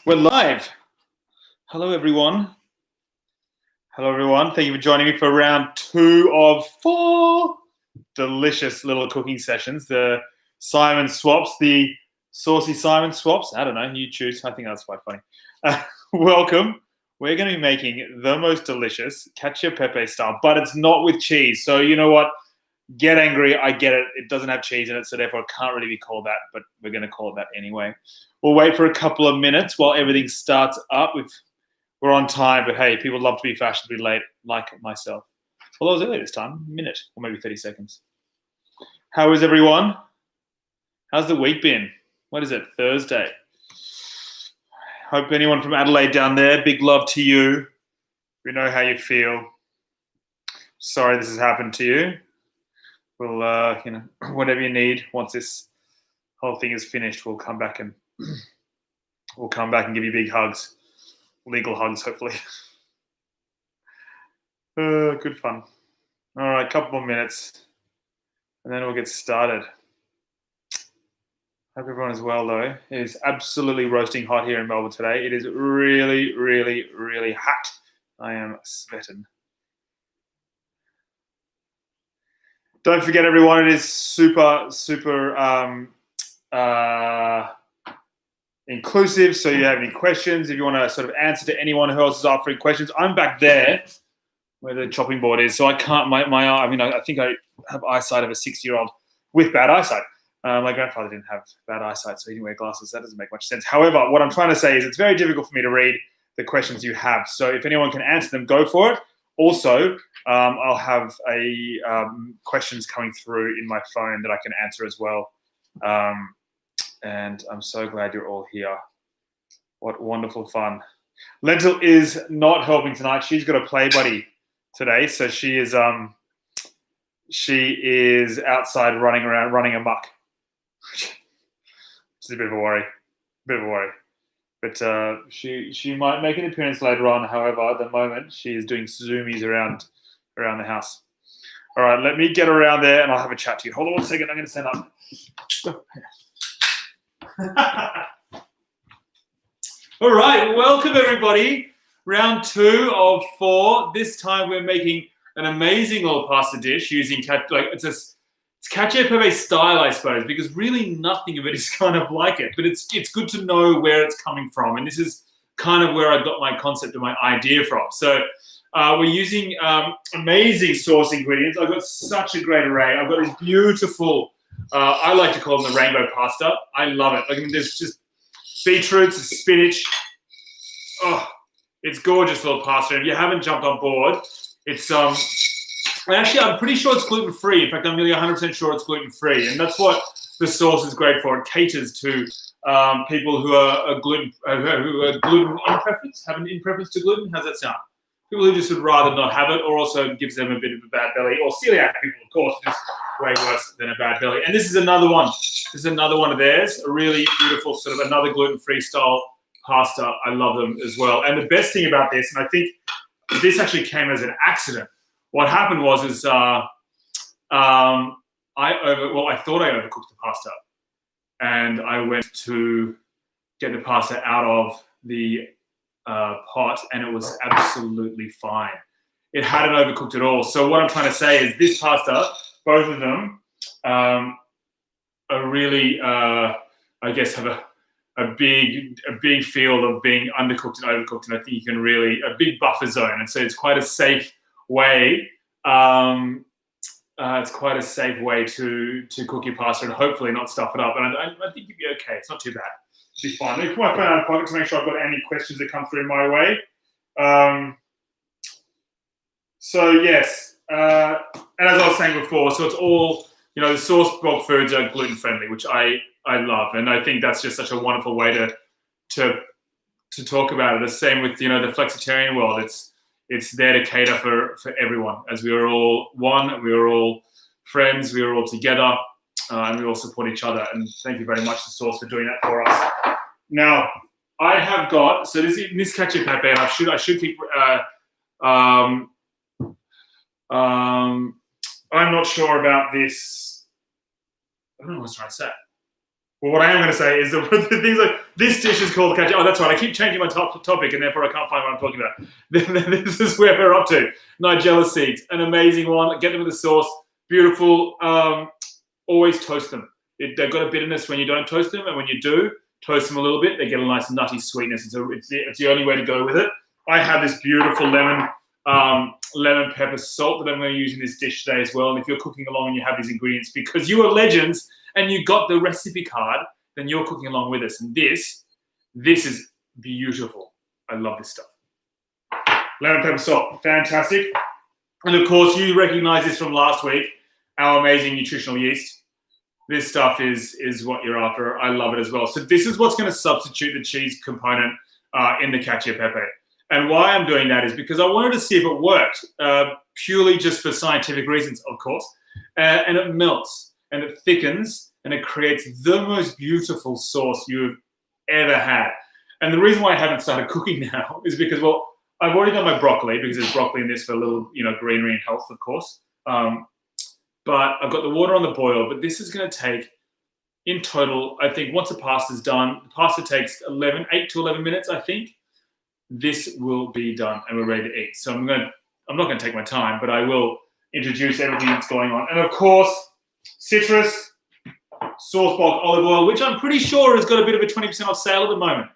We're live. Hello, everyone. Hello, everyone. Thank you for joining me for round 2 of 4 delicious little cooking sessions. The Simon swaps, the saucy Simon swaps. I don't know. You choose. I think that's quite funny. Welcome. We're going to be making the most delicious cacio e pepe style, but it's not with cheese. So you know what? Get angry. I get it. It doesn't have cheese in it, so therefore it can't really be called that, but we're going to call it that anyway. We'll wait for a couple of minutes while everything starts up. We're on time, but hey, people love to be fashionably late, like myself. Well, I was early this time, a minute or maybe 30 seconds. How is everyone? How's the week been? What is it, Thursday? Hope anyone from Adelaide down there, big love to you. We know how you feel. Sorry this has happened to you. We'll, whatever you need, once this whole thing is finished, we'll come back and give you big hugs. Legal hugs, hopefully. Good fun. All right, couple more minutes, and then we'll get started. Hope everyone is well, though. It is absolutely roasting hot here in Melbourne today. It is really, really, really hot. I am sweating. Don't forget, everyone, it is super, super inclusive. So you have any questions, if you want to sort of answer to anyone who else is offering questions, I'm back there where the chopping board is. So I can't, I think I have eyesight of a 6-year-old with bad eyesight. My grandfather didn't have bad eyesight, so he didn't wear glasses. That doesn't make much sense. However, what I'm trying to say is it's very difficult for me to read the questions you have. So if anyone can answer them, go for it. Also, I'll have questions coming through in my phone that I can answer as well. And I'm so glad you're all here. What wonderful fun. Lentil is not helping tonight. She's got a play buddy today, so she is outside running around, running amok. It's a bit of a worry. But she might make an appearance later on. However, at the moment, she is doing zoomies around the house. All right, let me get around there and I'll have a chat to you. Hold on one second. I'm going to stand up. All right, welcome everybody. Round 2 of 4. This time we're making an amazing little pasta dish using it's cacio e pepe style, I suppose, because really nothing of it is kind of like it. But it's good to know where it's coming from, and this is kind of where I got my concept and my idea from. So we're using amazing sauce ingredients. I've got such a great array. I've got this beautiful. I like to call them the rainbow pasta. I love it. There's just beetroots, spinach. Oh, it's gorgeous little pasta. If you haven't jumped on board, it's actually, I'm pretty sure it's gluten-free. In fact, I'm nearly 100% sure it's gluten-free, and that's what the sauce is great for. It caters to people who are gluten in preference, have an in preference to gluten. How's that sound? People who just would rather not have it, or also gives them a bit of a bad belly, or celiac people, of course, which is way worse than a bad belly. And this is another one. This is another one of theirs, a really beautiful sort of another gluten-free style pasta. I love them as well. And the best thing about this, and I think this actually came as an accident. What happened was I thought I overcooked the pasta, and I went to get the pasta out of the pot, and it was absolutely fine. It hadn't overcooked at all. So what I'm trying to say is this pasta, both of them, are really, I guess, have a big field of being undercooked and overcooked, and I think you can really a big buffer zone, and so it's quite a safe way. It's quite a safe way to cook your pasta and hopefully not stuff it up. And I think you'd be okay. It's not too bad. It'll be fine. Let me put my phone out of pocket to make sure I've got any questions that come through my way. So yes, and as I was saying before, so it's all, the source bulk foods are gluten friendly, which I love, and I think that's just such a wonderful way to talk about it. The same with the flexitarian world. It's there to cater for everyone, as we are all one, we are all friends, we are all together, and we all support each other. And thank you very much, the source, for doing that for us. Now, I have got, so this cacio e pepe, and I should keep. I'm not sure about this. I don't know what I was trying to say. Well, what I am going to say is that the things like this dish is called cacio. Oh, that's right. I keep changing my topic, and therefore I can't find what I'm talking about. This is where we're up to. Nigella seeds, an amazing one. Get them with the sauce. Beautiful. Always toast them. They've got a bitterness when you don't toast them, and when you do, toast them a little bit. They get a nice nutty sweetness. It's the only way to go with it. I have this beautiful lemon pepper salt that I'm going to use in this dish today as well. And if you're cooking along and you have these ingredients, because you are legends and you got the recipe card, then you're cooking along with us. And this is beautiful. I love this stuff. Lemon pepper salt, fantastic. And of course, you recognize this from last week, our amazing nutritional yeast. This stuff is what you're after. I love it as well. So this is what's going to substitute the cheese component in the cacio e pepe. And why I'm doing that is because I wanted to see if it worked, purely just for scientific reasons, of course. And it melts and it thickens and it creates the most beautiful sauce you've ever had. And the reason why I haven't started cooking now is because, well, I've already done my broccoli because there's broccoli in this for a little, greenery and health, of course. But I've got the water on the boil, but this is going to take, in total, I think once the pasta's done, the pasta takes 8 to 11 minutes, I think. This will be done and we're ready to eat. So I'm not going to take my time, but I will introduce everything that's going on. And of course, citrus, sauce bulk olive oil, which I'm pretty sure has got a bit of a 20% off sale at the moment.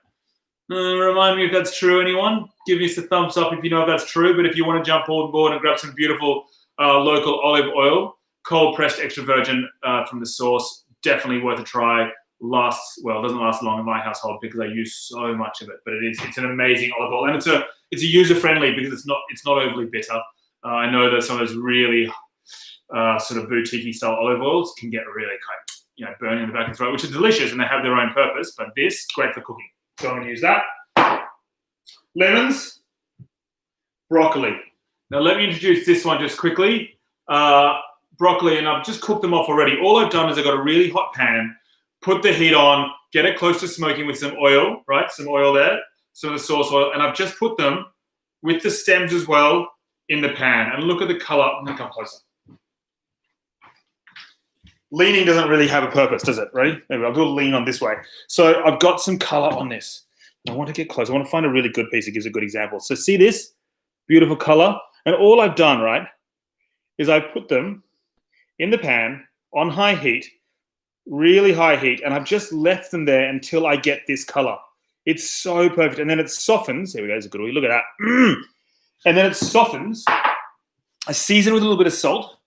Remind me if that's true, anyone. Give us a thumbs up if you know if that's true. But if you want to jump on board and grab some beautiful local olive oil, cold pressed extra virgin from the source, definitely worth a try. It doesn't last long in my household because I use so much of it, but it's an amazing olive oil, and it's a user friendly because it's not overly bitter. I know that some of those really sort of boutique style olive oils can get really kind of burning in the back of the throat, which is delicious and they have their own purpose, but this great for cooking. So I'm going to use that. Lemons, broccoli. Now let me introduce this one just quickly. Broccoli, and I've just cooked them off already. All I've done is I've got a really hot pan. Put the heat on, get it close to smoking with some oil, right? Some oil there, some of the sauce oil. And I've just put them with the stems as well in the pan. And look at the color. I'm going to come closer. Leaning doesn't really have a purpose, does it? Ready? Maybe I'll do a lean on this way. So I've got some color on this. I want to get close. I want to find a really good piece that gives a good example. So see this beautiful color? And all I've done, right, is I put them in the pan on high heat, really high heat, and I've just left them there until I get this color. It's so perfect. And then it softens. Here we go. It's a good one. Look at that. And then it softens. I season with a little bit of salt.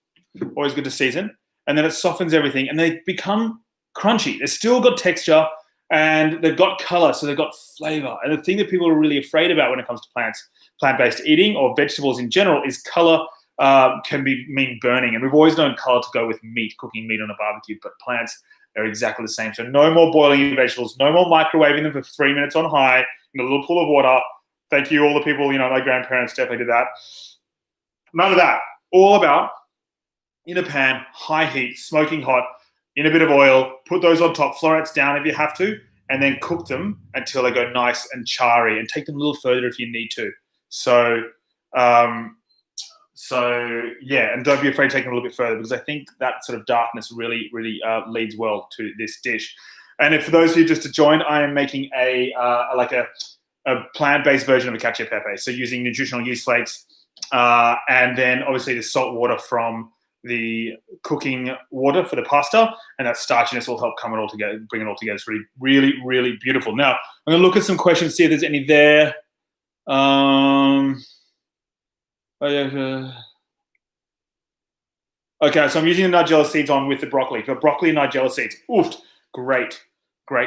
Always good to season. And then it softens everything. And they become crunchy. They've still got texture and they've got color, so they've got flavor. And the thing that people are really afraid about when it comes to plant-based eating or vegetables in general is color can mean burning. And we've always known color to go with meat, cooking meat on a barbecue, but plants are exactly the same. So no more boiling your vegetables, no more microwaving them for 3 minutes on high in a little pool of water. Thank you, all the people, my grandparents definitely did that. None of that. All about in a pan, high heat, smoking hot, in a bit of oil, put those on top, florets down if you have to, and then cook them until they go nice and charry, and take them a little further if you need to. So yeah, and don't be afraid to take them a little bit further, because I think that sort of darkness really leads well to this dish. And if for those of you just to join, I am making a plant-based version of a cacio e pepe. So using nutritional yeast flakes, and then obviously the salt water from the cooking water for the pasta, and that starchiness will help come it all together, bring it all together. It's really beautiful. Now I'm going to look at some questions, see if there's any there. Okay, so I'm using the nigella seeds on with the broccoli. So broccoli and nigella seeds. Oof, great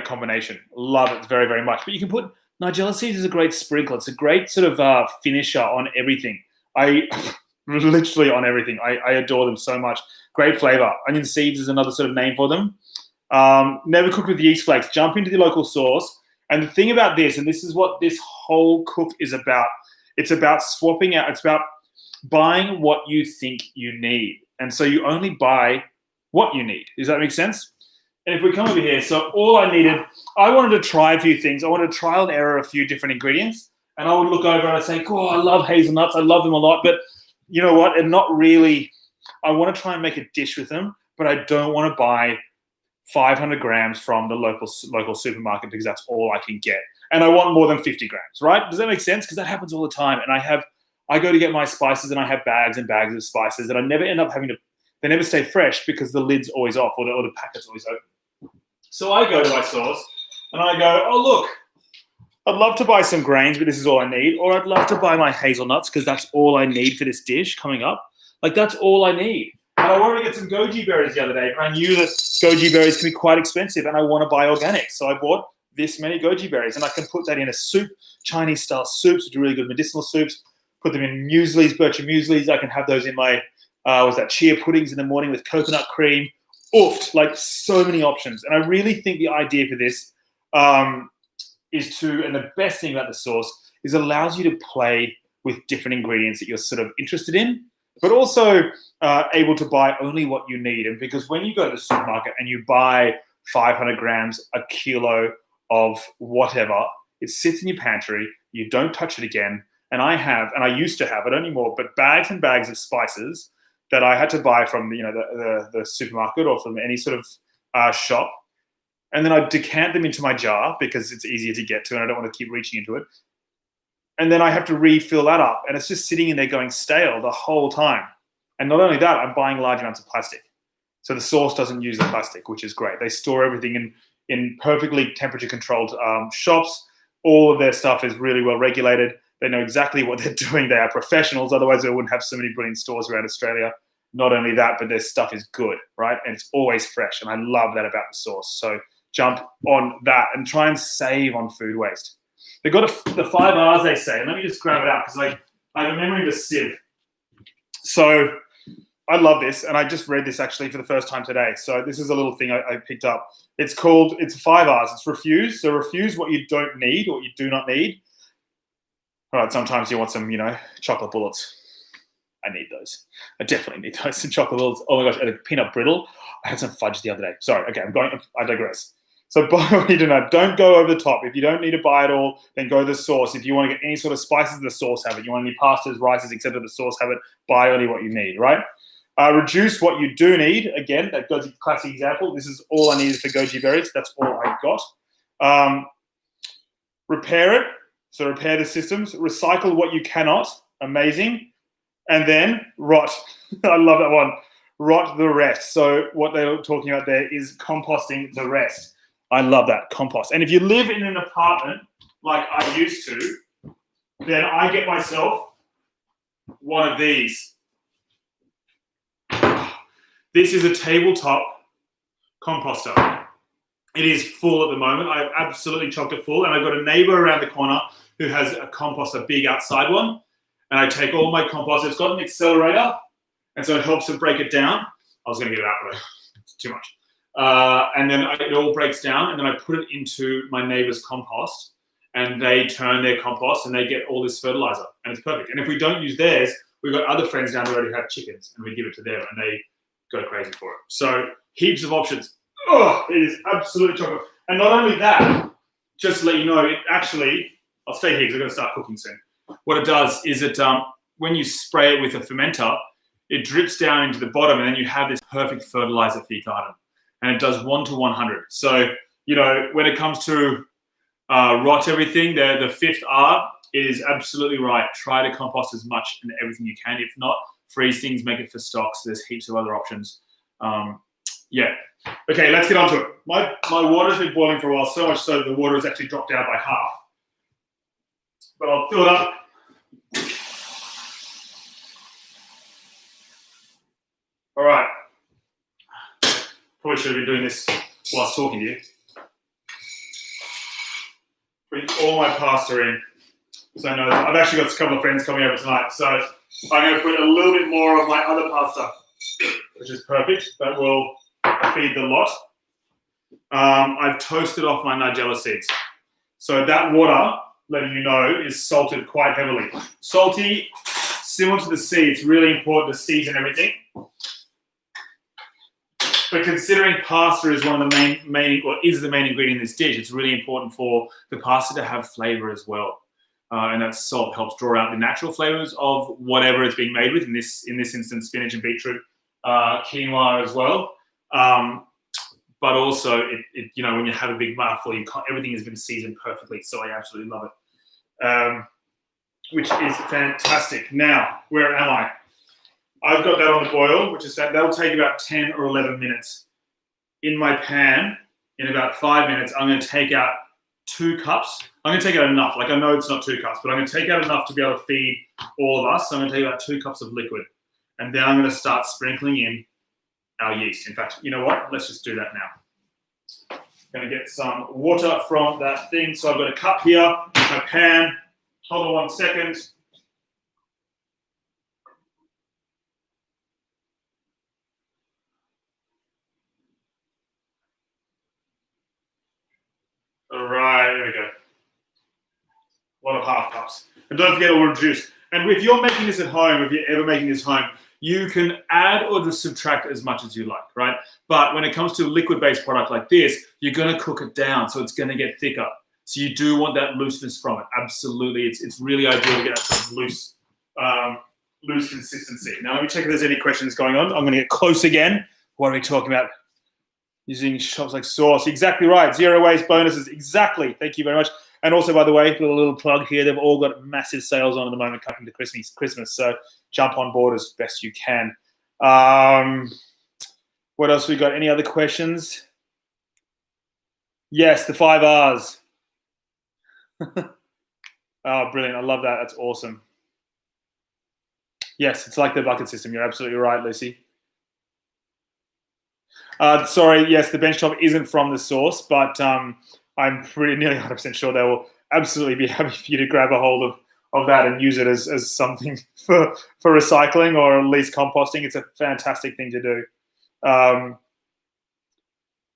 combination. Love it very much. But you can put nigella seeds as a great sprinkle. It's a great sort of finisher on everything. Literally on everything. I adore them so much. Great flavor. Onion seeds is another sort of name for them. Never cooked with yeast flakes. Jump into the local source. And the thing about this, and this is what this whole cook is about, it's about swapping out. It's about buying what you think you need. And so you only buy what you need. Does that make sense? And if we come over here, so all I wanted to try a few things. I wanted to trial and error a few different ingredients. And I would look over and I'd say, oh, I love hazelnuts. I love them a lot. But you know what? And not really, I want to try and make a dish with them, but I don't want to buy 500 grams from the local supermarket because that's all I can get. And I want more than 50 grams, right? Does that make sense? Because that happens all the time. And I go to get my spices and I have bags and bags of spices and I never end up they never stay fresh because the lid's always off or the packet's always open. So I go to my source and I go, oh, look, I'd love to buy some grains, but this is all I need. Or I'd love to buy my hazelnuts because that's all I need for this dish coming up. Like, that's all I need. And I wanted to get some goji berries the other day, but I knew that goji berries can be quite expensive and I want to buy organic. So I bought this many goji berries and I can put that in a soup, Chinese-style soups, which are really good medicinal soups, put them in mueslis, bircher mueslis. I can have those in my, chia puddings in the morning with coconut cream. Oofed, like so many options. And I really think the idea for this is to, and the best thing about the sauce is allows you to play with different ingredients that you're sort of interested in, but also able to buy only what you need. And because when you go to the supermarket and you buy 500 grams, a kilo of whatever, it sits in your pantry, you don't touch it again. And I used to have, I don't anymore, but bags and bags of spices that I had to buy from the supermarket or from any sort of shop. And then I decant them into my jar because it's easier to get to and I don't want to keep reaching into it. And then I have to refill that up. And it's just sitting in there going stale the whole time. And not only that, I'm buying large amounts of plastic. So the sauce doesn't use the plastic, which is great. They store everything in perfectly temperature controlled shops. All of their stuff is really well regulated. They know exactly what they're doing. They are professionals. Otherwise, they wouldn't have so many brilliant stores around Australia. Not only that, but their stuff is good, right? And it's always fresh. And I love that about the sauce. So jump on that and try and save on food waste. They've got the 5 R's, they say. And let me just grab it out because I have a memory of a sieve. So I love this. And I just read this actually for the first time today. So this is a little thing I picked up. It's 5 R's. It's refuse. So refuse what you don't need or what you do not need. All right, sometimes you want some, chocolate bullets. I need those. I definitely need those. Some chocolate bullets. Oh my gosh, and a peanut brittle. I had some fudge the other day. Sorry, okay, I digress. So buy what you do not. Don't go over the top. If you don't need to buy it all, then go to the source. If you want to get any sort of spices, the source have it. You want any pastas, rices, etc., the source have it. Buy only what you need, right? Reduce what you do need. Again, that goes to classic example. This is all I needed for goji berries. That's all I got. Repair it. So repair the systems. Recycle what you cannot. Amazing. And then rot. I love that one. Rot the rest. So what they're talking about there is composting the rest. I love that, compost. And if you live in an apartment like I used to, then I get myself one of these. This is a tabletop composter. It is full at the moment. I've absolutely chocked it full. And I've got a neighbor around the corner who has a composter, big outside one. And I take all my compost. It's got an accelerator. And so it helps to break it down. I was going to get it out, but it's too much. And then it all breaks down. And then I put it into my neighbor's compost. And they turn their compost and they get all this fertilizer. And it's perfect. And if we don't use theirs, we've got other friends down the road who have chickens. And we give it to them. And they go crazy for it. So heaps of options. Oh, it is absolutely chocolate. And not only that, just to let you know, it actually, I'll stay here because I'm going to start cooking soon. What it does is when you spray it with a fermenter, it drips down into the bottom and then you have this perfect fertilizer for your garden. And it does 1 to 100. So, when it comes to rot everything, the 5th R is absolutely right. Try to compost as much and everything you can. If not, freeze things, make it for stocks. There's heaps of other options. Yeah. Okay, let's get on to it. My water's been boiling for a while, so much so that the water has actually dropped down by half. But I'll fill it up. All right. Probably should have been doing this whilst talking to you. Putting all my pasta in. So I know I've actually got a couple of friends coming over tonight. So I'm going to put a little bit more of my other pasta, which is perfect. That will feed the lot. I've toasted off my nigella seeds. So that water, letting you know, is salted quite heavily. Salty, similar to the seeds, really important to season everything. But considering pasta is one of the main ingredient in this dish, it's really important for the pasta to have flavor as well. And that salt helps draw out the natural flavors of whatever it's being made with. In this instance, spinach and beetroot, quinoa as well. but also it you know, when you have a big mouthful, everything has been seasoned perfectly. So I absolutely love it, which is fantastic. Now, where am I? I've got that on the boil, which is that'll take about 10 or 11 minutes. In my pan, in about 5 minutes, I'm going to take out 2 cups. I'm going to take out enough. Like, I know it's not 2 cups, but I'm going to take out enough to be able to feed all of us. So I'm going to take out 2 cups of liquid. And then I'm going to start sprinkling in our yeast. In fact, you know what? Let's just do that now. I'm going to get some water from that thing. So I've got a cup here, my pan. Hold on 1 second. All right, there we go. A lot of half cups. And don't forget all the juice. And if you're making this at home, if you're ever making this home, you can add or just subtract as much as you like, right? But when it comes to a liquid-based product like this, you're going to cook it down, so it's going to get thicker. So you do want that looseness from it. Absolutely, it's really ideal to get that sort of loose consistency. Now let me check if there's any questions going on. I'm going to get close again. What are we talking about? Using shops like sauce. Exactly right. Zero waste bonuses. Exactly. Thank you very much. And also, by the way, a little plug here. They've all got massive sales on at the moment coming to Christmas. So jump on board as best you can. What else we got? Any other questions? Yes, the 5 R's. Oh, brilliant. I love that. That's awesome. Yes, it's like the bucket system. You're absolutely right, Lucy. Sorry, yes, the benchtop isn't from the source, but I'm pretty nearly 100% sure they will absolutely be happy for you to grab a hold of that and use it as something for recycling or at least composting. It's a fantastic thing to do.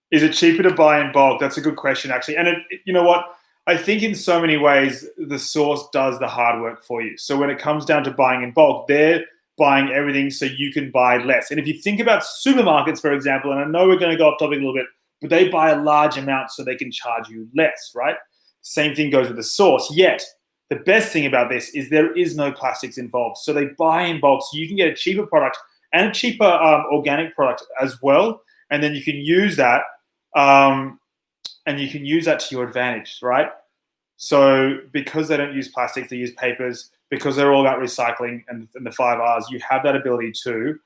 Is it cheaper to buy in bulk? That's a good question, actually. And you know what? I think in so many ways, the source does the hard work for you. So when it comes down to buying in bulk, they're buying everything so you can buy less. And if you think about supermarkets, for example, and I know we're going to go off topic a little bit, but they buy a large amount so they can charge you less, right? Same thing goes with the source. Yet, the best thing about this is there is no plastics involved. So they buy in bulk so you can get a cheaper product and a cheaper organic product as well. And then you can use that to your advantage, right? So because they don't use plastics, they use papers, because they're all about recycling and the 5 R's, you have that ability to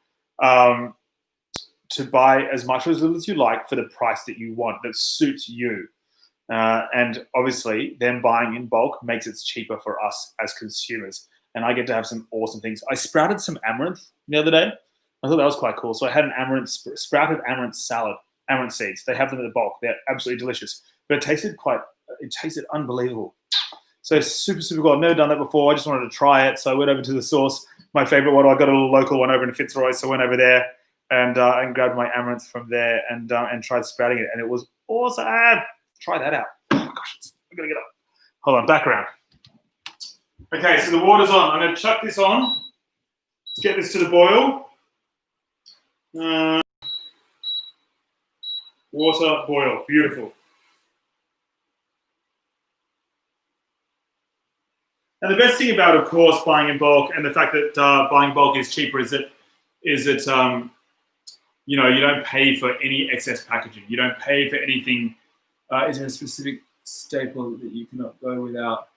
buy as much or as little as you like for the price that you want, that suits you. And obviously, them buying in bulk makes it cheaper for us as consumers. And I get to have some awesome things. I sprouted some amaranth the other day. I thought that was quite cool. So I had an sprouted amaranth salad, amaranth seeds. They have them in the bulk. They're absolutely delicious. But it tasted unbelievable. So super, super cool. I've never done that before. I just wanted to try it. So I went over to the source. My favorite one, I got a little local one over in Fitzroy. So I went over there and grabbed my amaranth from there and tried sprouting it. And it was awesome. Try that out. Oh my gosh, I'm going to get up. Hold on, back around. Okay, so the water's on. I'm going to chuck this on. Let's get this to the boil. Water, boil. Beautiful. And the best thing about, of course, buying in bulk and the fact that buying bulk is cheaper is that you know, you don't pay for any excess packaging. You don't pay for anything. Is there a specific staple that you cannot go without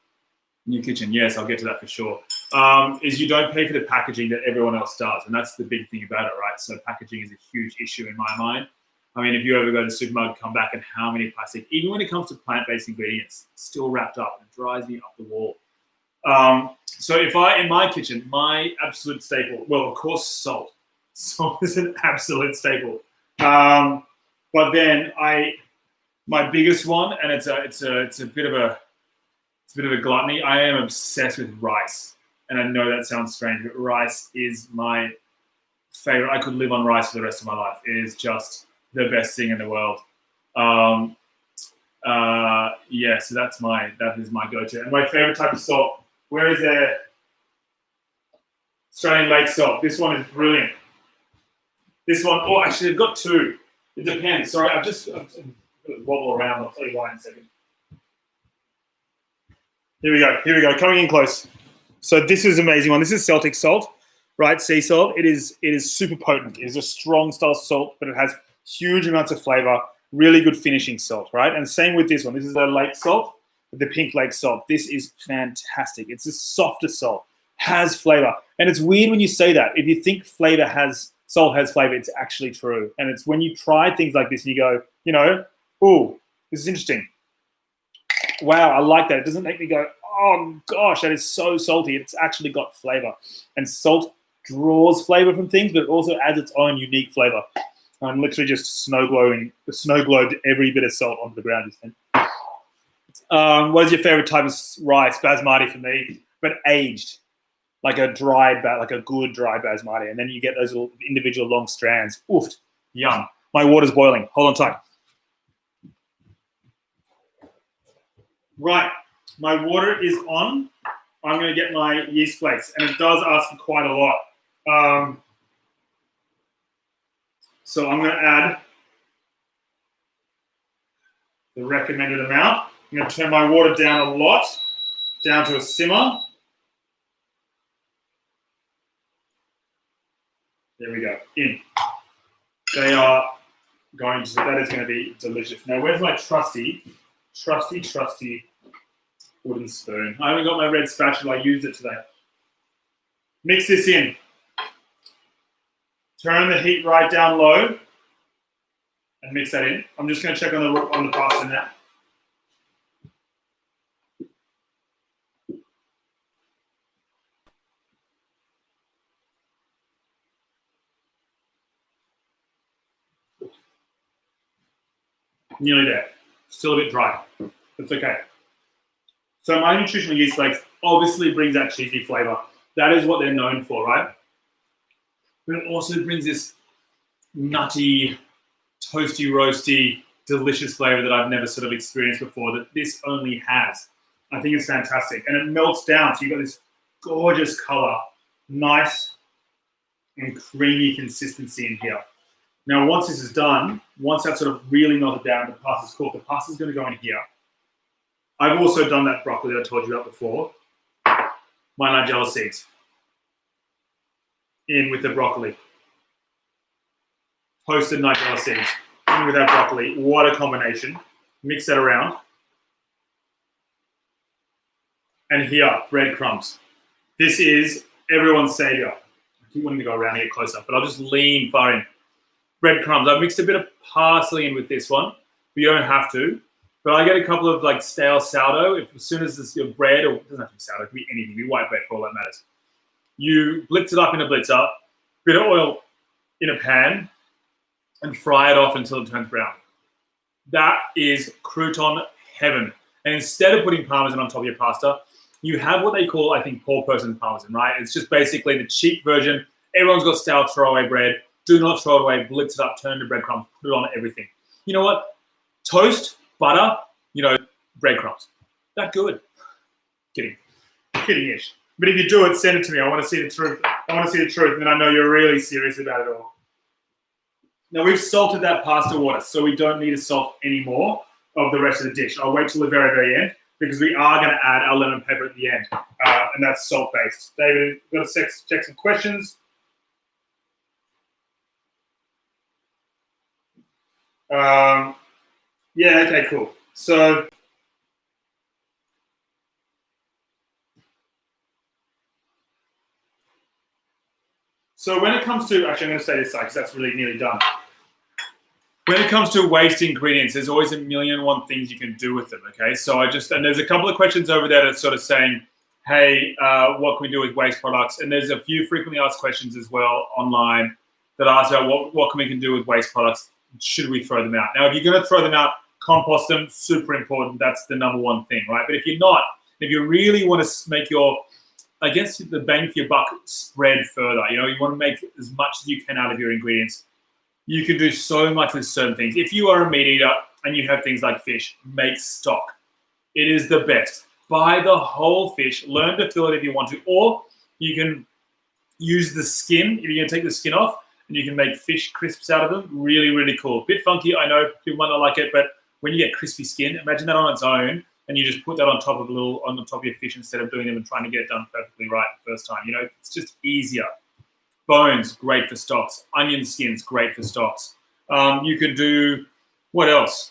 in your kitchen? Yes, I'll get to that for sure. Is you don't pay for the packaging that everyone else does. And that's the big thing about it, right? So packaging is a huge issue in my mind. I mean, if you ever go to the supermarket, come back, and how many plastic, even when it comes to plant-based ingredients, it's still wrapped up. It drives me up the wall. So in my kitchen, my absolute staple, well, of course, salt. Salt is an absolute staple. But then my biggest one, and it's a bit of a gluttony. I am obsessed with rice, and I know that sounds strange, but rice is my favorite. I could live on rice for the rest of my life. It is just the best thing in the world. Yeah, so that is my go-to. And my favorite type of salt. Where is there? Australian lake salt. This one is brilliant. This one, oh, actually, I've got 2. It depends. Sorry, I'm going to wobble around. I'll tell you why in a second. Here we go. Coming in close. So this is an amazing one. This is Celtic salt, right? Sea salt. It is super potent. It is a strong style salt, but it has huge amounts of flavor, Really good finishing salt, right? And same with this one. This is a lake salt, the pink lake salt. This is fantastic. It's a softer salt, has flavor. And it's weird when you say that. If you think salt has flavor, it's actually true. And it's when you try things like this and you go, you know, oh, this is interesting. Wow, I like that. It doesn't make me go, oh gosh, that is so salty. It's actually got flavor. And salt draws flavor from things, but it also adds its own unique flavor. I'm literally just snow globed every bit of salt onto the ground. What is your favorite type of rice? Basmati for me, but aged, like a good dried basmati, and then you get those little individual long strands. Oof, yum. My water's boiling. Hold on tight. Right, my water is on. I'm going to get my yeast flakes, and it does ask for quite a lot. So I'm going to add the recommended amount. I'm going to turn my water down a lot, down to a simmer. There we go, in. That is going to be delicious. Now, where's my trusty wooden spoon? I haven't got my red spatula. I used it today. Mix this in. Turn the heat right down low and mix that in. I'm just going to check on the pasta now. Nearly there. Still a bit dry. That's okay. So my nutritional yeast flakes obviously brings that cheesy flavor. That is what they're known for, right? But it also brings this nutty, toasty, roasty, delicious flavor that I've never sort of experienced before, that this only has. I think it's fantastic. And it melts down, so you've got this gorgeous color, nice and creamy consistency in here. Now, once this is done, once that's sort of really melted down, the pasta's cooked, the pasta's going to go in here. I've also done that broccoli that I told you about before. My nigella seeds. In with the broccoli. Toasted nigella seeds. In with that broccoli. What a combination. Mix that around. And here, breadcrumbs. This is everyone's savior. I keep wanting to go around and get closer, but I'll just lean far in. Breadcrumbs. I've mixed a bit of parsley in with this one, but you don't have to. But I get a couple of like stale sourdough. As soon as this your bread, or it doesn't have to be sourdough, it can be anything, it can be white bread for all that matters. You blitz it up in a blitzer, bit of oil in a pan, and fry it off until it turns brown. That is crouton heaven. And instead of putting parmesan on top of your pasta, you have what they call, I think, poor person's parmesan, right? It's just basically the cheap version. Everyone's got stale throwaway bread. Do not throw it away. Blitz it up, turn to breadcrumbs, put it on everything. You know what? Toast, butter, breadcrumbs. That good. Kidding-ish. But if you do it, send it to me. I want to see the truth. And then I know you're really serious about it all. Now, we've salted that pasta water, so we don't need to salt any more of the rest of the dish. I'll wait till the very, very end, because we are going to add our lemon pepper at the end, and that's salt-based. David, got to check some questions. Yeah, okay, cool. So when it comes to, actually I'm going to say this side because that's really nearly done. When it comes to waste ingredients, there's always a million and one things you can do with them, okay? So and there's a couple of questions over there that's sort of saying, hey, what can we do with waste products? And there's a few frequently asked questions as well online that ask about what can we do with waste products? Should we throw them out? Now, if you're going to throw them out, compost them, super important. That's the number one thing, right? But if you're not, if you really want to make the bang for your buck spread further, you want to make as much as you can out of your ingredients, you can do so much with certain things. If you are a meat eater and you have things like fish, make stock. It is the best. Buy the whole fish, learn to fill it if you want to, or you can use the skin, if you're going to take the skin off, and you can make fish crisps out of them. Really, really cool. Bit funky, I know people might not like it, but when you get crispy skin, imagine that on its own, and you just put that on top of your fish instead of doing them and trying to get it done perfectly right the first time. It's just easier. Bones, great for stocks. Onion skins, great for stocks. You could do What else?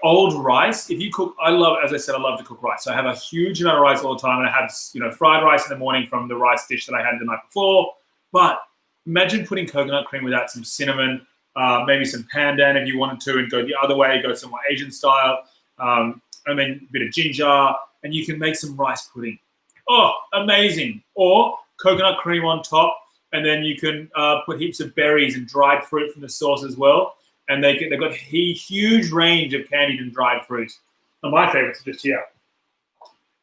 Old rice. If you cook, I love to cook rice. So I have a huge amount of rice all the time, and I have, fried rice in the morning from the rice dish that I had the night before. But imagine putting coconut cream with that, some cinnamon, maybe some pandan if you wanted to, and go the other way, go some more Asian style, and then a bit of ginger, and you can make some rice pudding. Oh, amazing. Or coconut cream on top, and then you can put heaps of berries and dried fruit from the sauce as well. And they've got a huge range of candied and dried fruit. And my favorites are just here.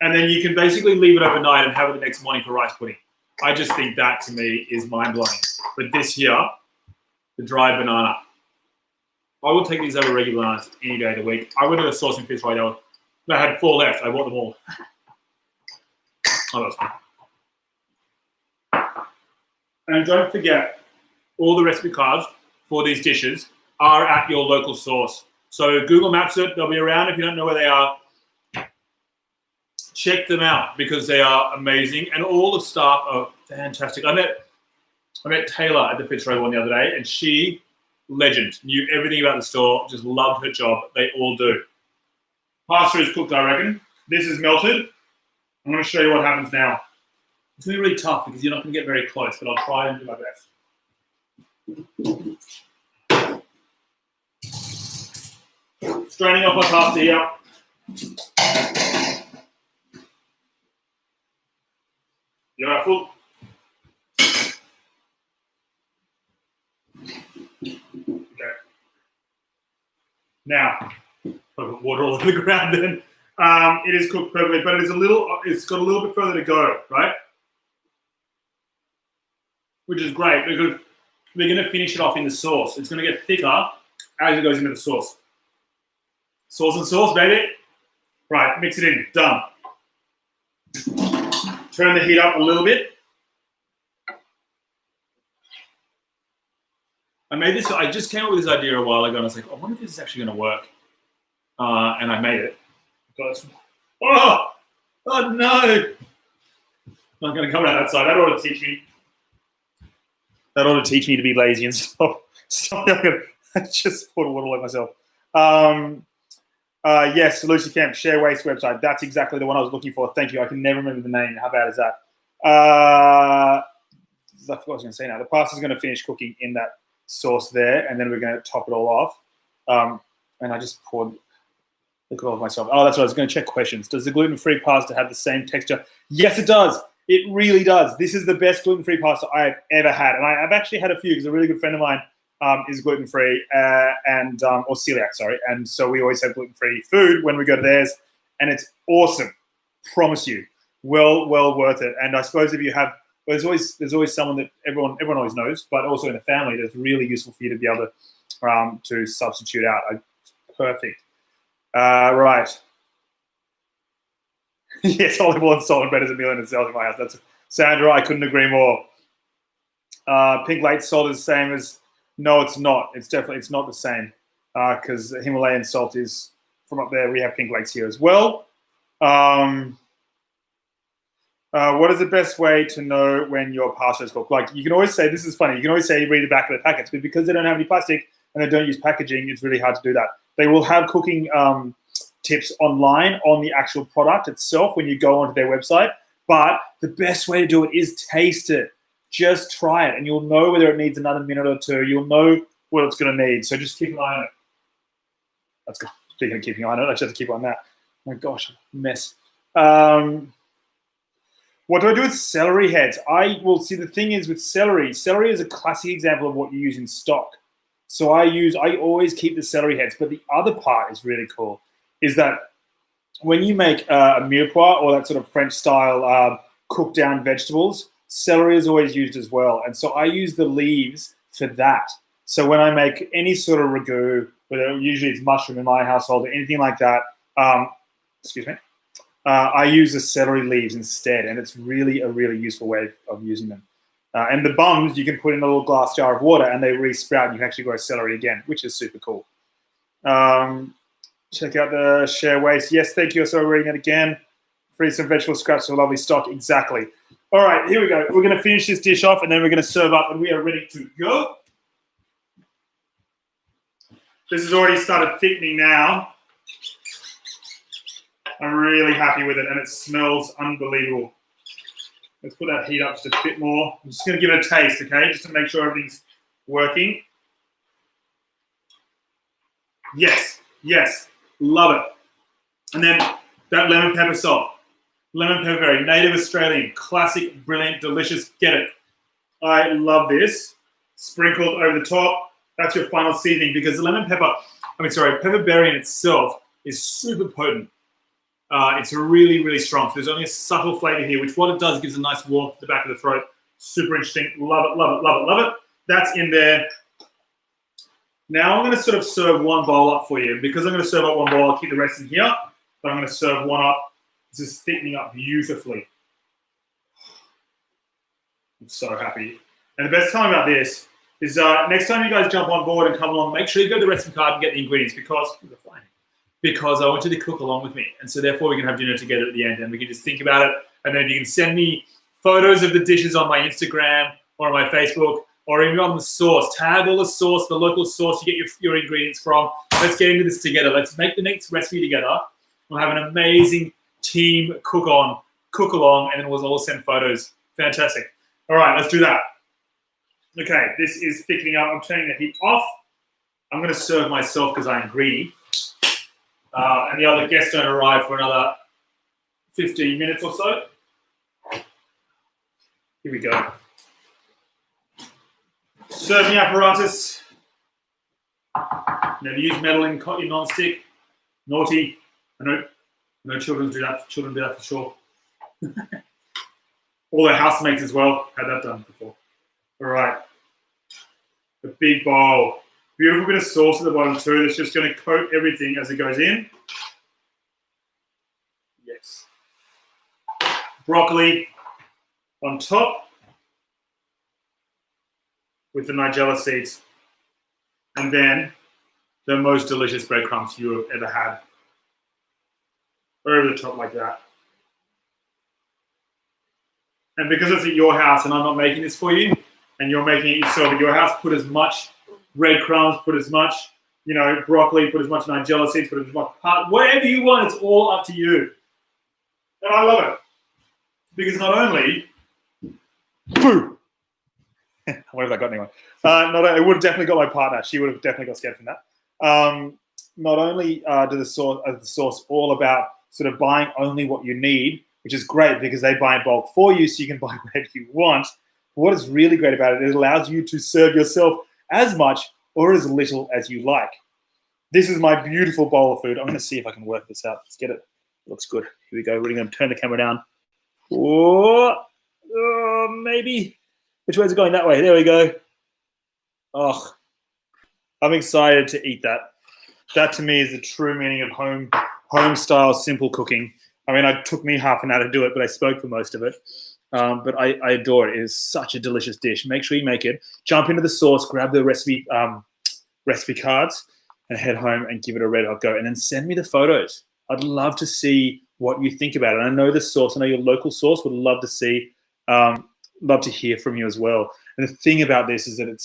And then you can basically leave it overnight and have it the next morning for rice pudding. I just think that, to me, is mind-blowing. But this here, the dried banana. I will take these over regular bananas any day of the week. I went to the sauce and fish right now. I had 4 left. I bought them all. Oh, that's fun. And don't forget, all the recipe cards for these dishes are at your local source. So Google Maps it. They'll be around if you don't know where they are. Check them out because they are amazing, and all the staff are fantastic. I met Taylor at the Fitzroy one the other day, and she, legend, knew everything about the store, just loved her job. They all do. Pasta is cooked, I reckon. This is melted. I'm going to show you what happens now. It's going to be really tough because you're not going to get very close, but I'll try and do my best. Straining off my pasta here. You're full. Okay. Now, I put water all over the ground then. It is cooked perfectly, but it's got a little bit further to go, right? Which is great because we're going to finish it off in the sauce. It's going to get thicker as it goes into the sauce. Sauce and sauce, baby. Right, mix it in. Done. Turn the heat up a little bit. I just came up with this idea a while ago, and I was like, I wonder if this is actually going to work. And I made it. Oh no! I'm not going to come out that side. That ought to teach me to be lazy and stop. I just poured water all over myself. Yes, Lucy Camp, Share Waste website. That's exactly the one I was looking for. Thank you. I can never remember the name. How bad is that? I forgot what I was going to say now. The pasta's going to finish cooking in that sauce there, and then we're going to top it all off. And I just poured liquid all of myself. Oh, that's what I was going to check questions. Does the gluten-free pasta have the same texture? Yes, it does. It really does. This is the best gluten-free pasta I've ever had. And I've actually had a few because a really good friend of mine is gluten-free or celiac, sorry. And so we always have gluten-free food when we go to theirs. And it's awesome. Promise you. Well worth it. And I suppose if you have, there's always someone that everyone always knows, but also in the family that's really useful for you to be able to substitute out. Perfect. Right. Yes, olive oil and salt and bread is a meal in itself in my house. That's Sandra, I couldn't agree more. Pink lake salt is the same as, no, it's not. It's not the same because Himalayan salt is from up there. We have pink lakes here as well. What is the best way to know when your pasta is cooked? Like, you can always say, this is funny, you can always say you read the back of the packets, but because they don't have any plastic and they don't use packaging, it's really hard to do that. They will have cooking tips online on the actual product itself when you go onto their website, but the best way to do it is taste it. Just try it, and you'll know whether it needs another minute or two. You'll know what it's going to need, so just keep an eye on it. That's good. Speaking of keeping an eye on it, I just have to keep on that. Oh my gosh, mess. What do I do with celery heads? See, the thing is with celery is a classic example of what you use in stock. So I always keep the celery heads, but the other part is really cool, is that when you make a mirepoix or that sort of French style cooked down vegetables, celery is always used as well. And so I use the leaves for that. So when I make any sort of ragu, whether usually it's mushroom in my household or anything like that, I use the celery leaves instead, and it's really a really useful way of using them. And the bums you can put in a little glass jar of water and they re-sprout and you can actually grow celery again, which is super cool. Check out the Share Waste. Yes, thank you. So reading it again. Freeze some vegetable scraps for lovely stock. Exactly. All right, here we go. We're going to finish this dish off and then we're going to serve up and we are ready to go. This has already started thickening now. I'm really happy with it, and it smells unbelievable. Let's put that heat up just a bit more. I'm just going to give it a taste, okay, just to make sure everything's working. Yes, yes, love it. And then that lemon pepper salt. Lemon pepper berry, native Australian, classic, brilliant, delicious, get it. I love this. Sprinkled over the top. That's your final seasoning because the pepper berry in itself is super potent. It's really, really strong. So there's only a subtle flavor here, which what it does, it gives a nice warmth to the back of the throat. Super interesting. Love it, love it, love it, love it. That's in there. Now I'm going to sort of serve one bowl up for you. Because I'm going to serve up one bowl, I'll keep the rest in here. But I'm going to serve one up. This is thickening up beautifully. I'm so happy. And the best time about this is next time you guys jump on board and come along, make sure you go to the recipe card and get the ingredients because I want you to cook along with me. And so therefore we can have dinner together at the end and we can just think about it. And then if you can send me photos of the dishes on my Instagram or on my Facebook or even on the sauce, tag all the sauce, the local sauce you get your ingredients from. Let's get into this together. Let's make the next recipe together. We'll have an amazing team cook along, and then we'll all send photos. Fantastic. All right, let's do that. Okay, this is thickening up. I'm turning the heat off. I'm going to serve myself because I'm greedy. And the other guests don't arrive for another 15 minutes or so. Here we go. Serving apparatus. Never use metal in non-stick. Naughty. I know children do that. Children do that for sure. All their housemates as well. Had that done before. All right. A big bowl. Beautiful bit of sauce at the bottom too. That's just going to coat everything as it goes in. Yes. Broccoli on top with the nigella seeds. And then the most delicious breadcrumbs you have ever had. Over the top like that. And because it's at your house and I'm not making this for you, and you're making it yourself at your house, put as much breadcrumbs, put as much, broccoli, put as much nigella seeds, put as much whatever you want, it's all up to you. And I love it. Because not only, boo! What have I got anyone? It would have definitely got my partner. She would have definitely got scared from that. Not only do the sauce all about sort of buying only what you need, which is great because they buy in bulk for you so you can buy whatever you want. But what is really great about it, it allows you to serve yourself as much or as little as you like. This is my beautiful bowl of food. I'm going to see if I can work this out. Let's get it. It looks good. Here we go. We're going to turn the camera down. Maybe. Which way is it going? That way. There we go. Oh, I'm excited to eat that. That to me is the true meaning of home style simple cooking. I mean, it took me half an hour to do it, but I spoke for most of it. But I adore it. It is such a delicious dish. Make sure you make it. Jump into the sauce, grab the recipe cards, and head home and give it a red hot go. And then send me the photos. I'd love to see what you think about it. I know the sauce. I know your local sauce. Would love to see. Love to hear from you as well. And the thing about this is that it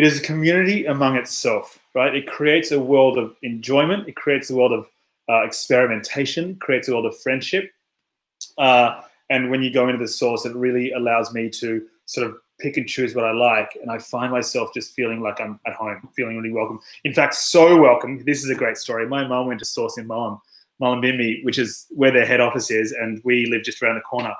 is a community among itself, right? It creates a world of enjoyment. It creates a world of experimentation, creates a world of friendship. And when you go into the sauce, it really allows me to sort of pick and choose what I like. And I find myself just feeling like I'm at home, feeling really welcome. In fact, so welcome. This is a great story. My mum went to Sauce in Mullumbimby, which is where their head office is. And we live just around the corner.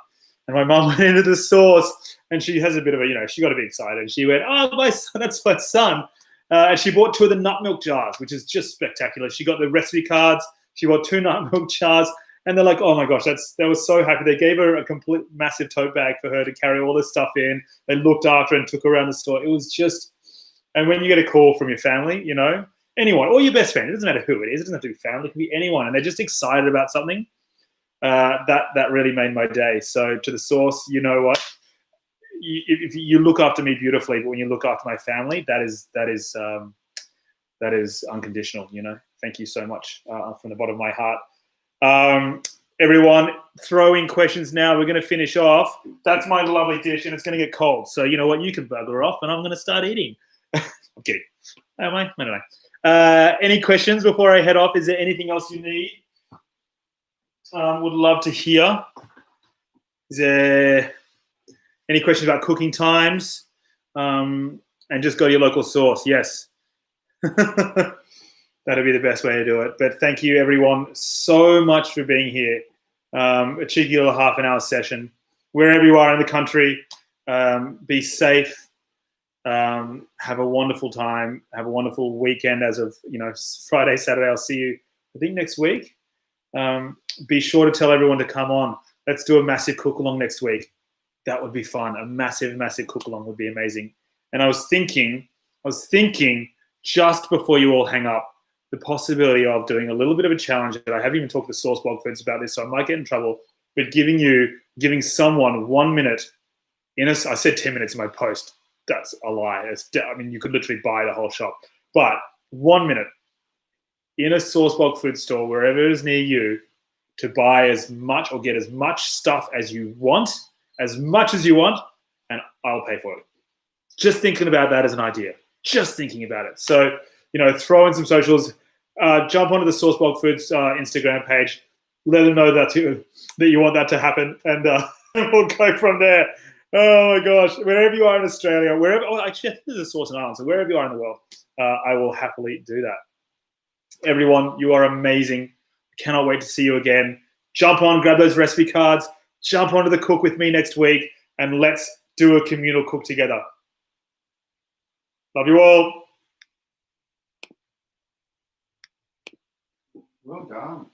And my mum went into the sauce and she has a bit of she got a bit excited. She went, oh, that's my son. And she bought 2 of the nut milk jars, which is just spectacular. She got the recipe cards. She bought 2 nut milk jars. And they're like, oh my gosh, they were so happy. They gave her a complete massive tote bag for her to carry all this stuff in. They looked after her and took her around the store. It was just, and when you get a call from your family, anyone, or your best friend, it doesn't matter who it is. It doesn't have to be family. It can be anyone. And they're just excited about something. That really made my day. So to the sauce, you know what? If you look after me beautifully, but when you look after my family, that is unconditional. Thank you so much from the bottom of my heart. Everyone, throw in questions now. We're going to finish off. That's my lovely dish, and it's going to get cold. So you know what? You can bugger off, and I'm going to start eating. I'm kidding. Am I? I don't know. Any questions before I head off? Is there anything else you need? Would love to hear. Is there any questions about cooking times? And just go to your local source. Yes. That'll be the best way to do it. But thank you, everyone, so much for being here. A cheeky little half an hour session. Wherever you are in the country, be safe. Have a wonderful time. Have a wonderful weekend as of, Friday, Saturday. I'll see you, I think, next week. Be sure to tell everyone to come on. Let's do a massive cook-along next week. That would be fun. A massive, massive cook-along would be amazing. And I was thinking just before you all hang up, the possibility of doing a little bit of a challenge. And I haven't even talked to Source Blog Foods about this, so I might get in trouble. But giving someone 1 minute I said 10 minutes in my post. That's a lie. You could literally buy the whole shop. But 1 minute in a Source Blog Food store, wherever it is near you, to buy as much or get as much stuff as you want, and I'll pay for it. Just thinking about that as an idea. Just thinking about it. So, throw in some socials. Jump onto the Source Blog Foods Instagram page. Let them know that you want that to happen, and we'll go from there. Oh my gosh! Wherever you are in Australia, actually, I think there's a source in Ireland. So wherever you are in the world, I will happily do that. Everyone, you are amazing. Cannot wait to see you again. Jump on, grab those recipe cards. Jump onto the cook with me next week, and let's do a communal cook together. Love you all. Well done.